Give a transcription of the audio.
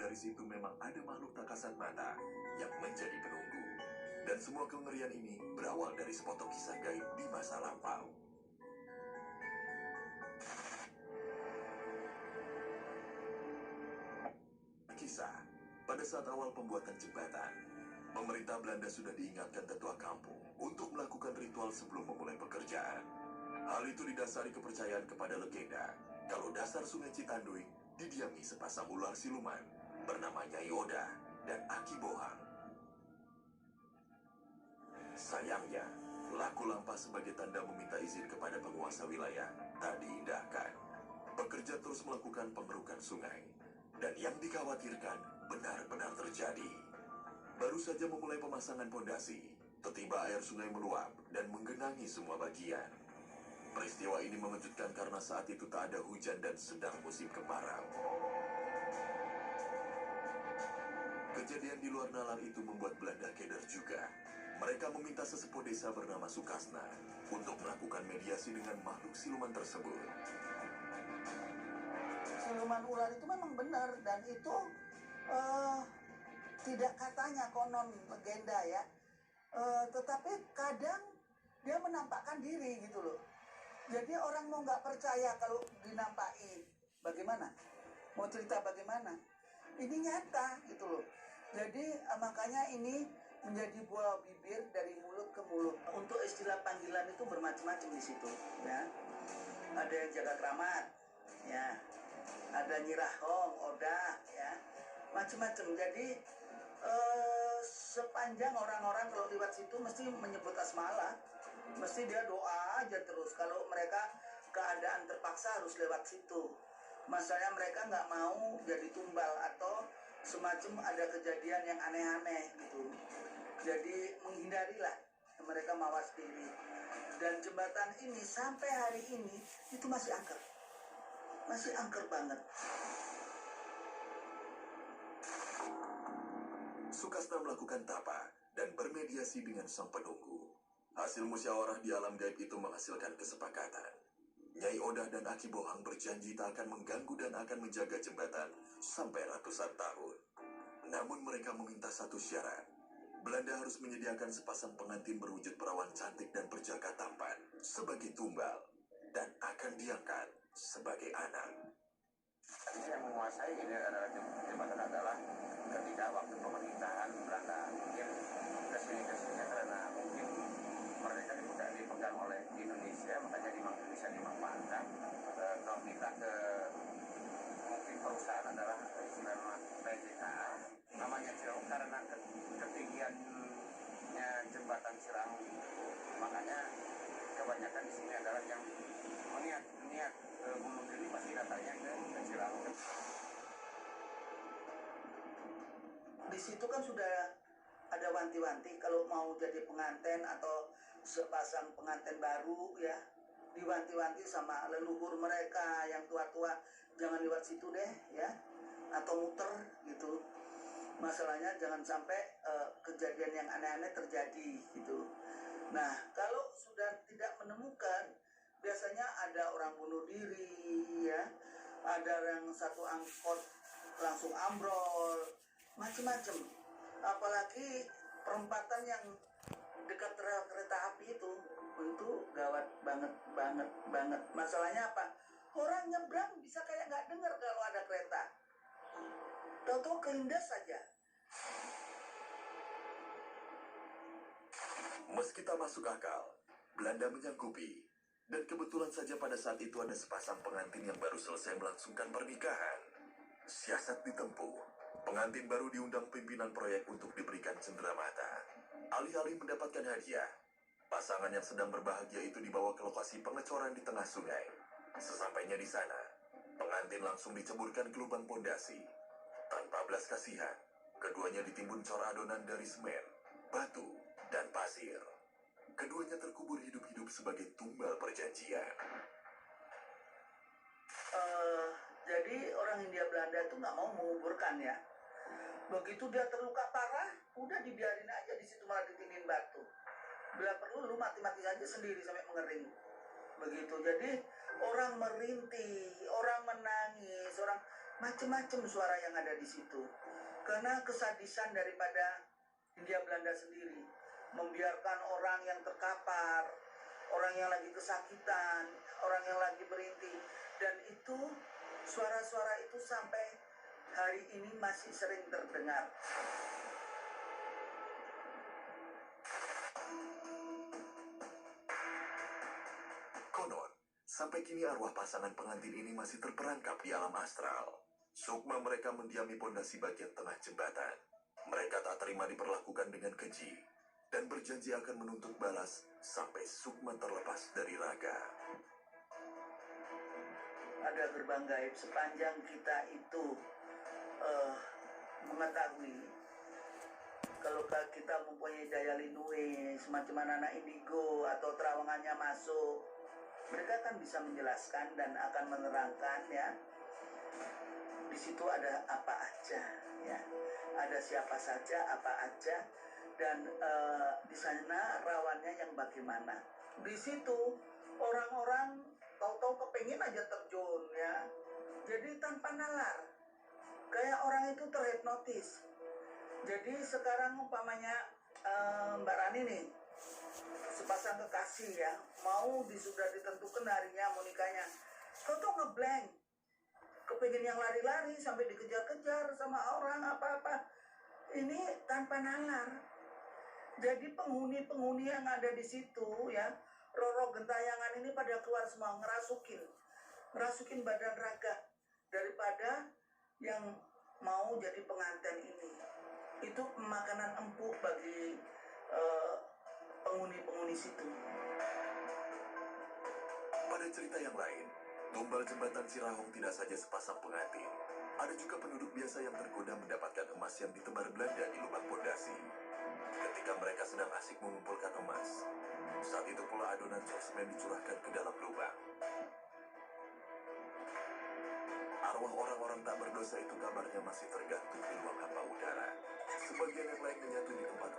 dari situ memang ada makhluk tak kasat mata yang menjadi penunggu. Dan semua kengerian ini berawal dari sepotong kisah gaib di masa lampau. Kisah, pada saat awal pembuatan jembatan, pemerintah Belanda sudah diingatkan tetua kampung untuk melakukan ritual sebelum memulai pekerjaan. Hal itu didasari kepercayaan kepada legenda kalau dasar sungai Citanduy didiami sepasang ular siluman bernama Nyai Oda dan Aki Bohang. Sayangnya, laku lampah sebagai tanda meminta izin kepada penguasa wilayah tak diindahkan. Pekerja terus melakukan pengerukan sungai, dan yang dikhawatirkan benar-benar terjadi. Baru saja memulai pemasangan pondasi, tiba-tiba air sungai meluap dan menggenangi semua bagian. Peristiwa ini mengejutkan karena saat itu tak ada hujan dan sedang musim kemarau. Kejadian di luar nalar itu membuat Belanda keder juga. Mereka meminta sesepuh desa bernama Sukasna untuk melakukan mediasi dengan makhluk siluman tersebut. Siluman ular itu memang benar, dan itu tidak katanya konon legenda ya, tetapi kadang dia menampakkan diri gitu loh. Jadi orang mau nggak percaya kalau dinampaki, bagaimana? Mau cerita bagaimana? Ini nyata gitu loh. Jadi makanya ini menjadi buah bibir dari mulut ke mulut. Untuk istilah panggilan itu bermacam-macam di situ ya. Ada yang jaga keramat ya, ada Nyirahong, Oda ya, macam-macam. Jadi sepanjang orang-orang kalau lewat situ mesti menyebut asmalah, mesti dia doa aja terus. Kalau mereka keadaan terpaksa harus lewat situ, masalahnya mereka nggak mau jadi tumbal atau semacam ada kejadian yang aneh-aneh gitu. Jadi menghindarilah, mereka mawas diri. Dan jembatan ini sampai hari ini itu masih angker banget. Sukasna melakukan tapa dan bermediasi dengan sang penunggu. Hasil musyawarah di alam gaib itu menghasilkan kesepakatan. Nyai Oda dan Aki Bohang berjanji tak akan mengganggu dan akan menjaga jembatan sampai ratusan tahun. Namun mereka meminta satu syarat. Belanda harus menyediakan sepasang pengantin berwujud perawan cantik dan berjaga tampan sebagai tumbal dan akan diangkat sebagai anak. Yang menguasai ini adalah jembatan adalah ketika waktu pemerintahan Belanda. Mungkin kesini karena mungkin mereka tidak dipegang oleh Indonesia, makanya bisa dimanfaatkan. Kalau kita ke mungkin perusahaan adalah istilahnya PJK, namanya jauh karena ketinggiannya jembatan Cirangul itu, makanya kebanyakan di sini adalah yang niat bunuh diri pasti datangnya ke Cirangul. Di situ kan sudah ada wanti-wanti kalau mau jadi pengantin atau sepasang pengantin baru ya, diwanti-wanti sama leluhur mereka yang tua-tua, jangan lewat situ deh ya, atau muter gitu. Masalahnya jangan sampai kejadian yang aneh-aneh terjadi gitu. Nah, kalau sudah tidak menemukan, biasanya ada orang bunuh diri ya, ada yang satu angkot langsung ambrol, macam-macam. Apalagi perempatan yang dekat rel kereta api itu gawat banget. Masalahnya apa? Orang nyebrang bisa kayak nggak dengar kalau ada kereta. Tahu-tahu kelindas saja. Meski tak masuk akal, Belanda menyanggupi. Dan kebetulan saja pada saat itu ada sepasang pengantin yang baru selesai melangsungkan pernikahan. Siasat ditempuh. Pengantin baru diundang pimpinan proyek untuk diberikan cenderamata. Alih-alih mendapatkan hadiah, pasangan yang sedang berbahagia itu dibawa ke lokasi pengecoran di tengah sungai. Sesampainya di sana, pengantin langsung diceburkan ke lubang pondasi. Tanpa belas kasihan, keduanya ditimbun cor adonan dari semen, batu, dan pasir. Keduanya terkubur hidup-hidup sebagai tumbal perjanjian. Jadi orang Hindia Belanda itu nggak mau menguburkan ya. Begitu dia terluka parah, udah dibiarin aja di situ, malah ditindin batu. Bila perlu lu mati-mati aja sendiri sampai mengering. Begitu. Jadi orang merintih, orang menangis, orang macam-macam suara yang ada di situ. Karena kesadisan daripada Hindia Belanda sendiri, membiarkan orang yang terkapar, orang yang lagi kesakitan, orang yang lagi berintih, dan itu suara-suara itu sampai hari ini masih sering terdengar. Konon, sampai kini arwah pasangan pengantin ini masih terperangkap di alam astral. Sukma mereka mendiami pondasi bagian tengah jembatan. Mereka tak terima diperlakukan dengan keji dan berjanji akan menuntut balas sampai Sukma terlepas dari raga. Ada gerbang gaib sepanjang kita itu mengetahui kalau kita mempunyai daya lindungi semacam anak indigo atau terawangannya masuk, mereka akan bisa menjelaskan dan akan menerangkan ya. Di situ ada apa aja ya, ada siapa saja, apa aja, dan di sana rawannya yang bagaimana. Di situ orang-orang tahu-tahu kepengen aja terjun ya, jadi tanpa nalar, kayak orang itu terhipnotis. Jadi sekarang umpamanya Mbak Rani nih, sepasang kekasih ya, mau sudah ditentukan harinya mau nikahnya, tahu-tahu ngeblank, kepengen yang lari-lari sampai dikejar-kejar sama orang apa-apa, ini tanpa nalar. Jadi penghuni-penghuni yang ada di situ ya, Roro Gentayangan ini pada keluar semua, ngerasukin badan raga daripada yang mau jadi pengantin ini. Itu makanan empuk bagi penghuni-penghuni situ. Pada cerita yang lain, tumbal jembatan Cirahong tidak saja sepasang pengantin. Ada juga penduduk biasa yang tergoda mendapatkan emas yang ditebar Belanda di lubang pondasi. Ketika mereka sedang asik mengumpulkan emas, saat itu pula adonan coksemen dicurahkan ke dalam lubang. Arwah orang-orang tak berdosa itu kabarnya masih tergantung di ruang hampa udara. Sebagian yang lain menyatu di tempat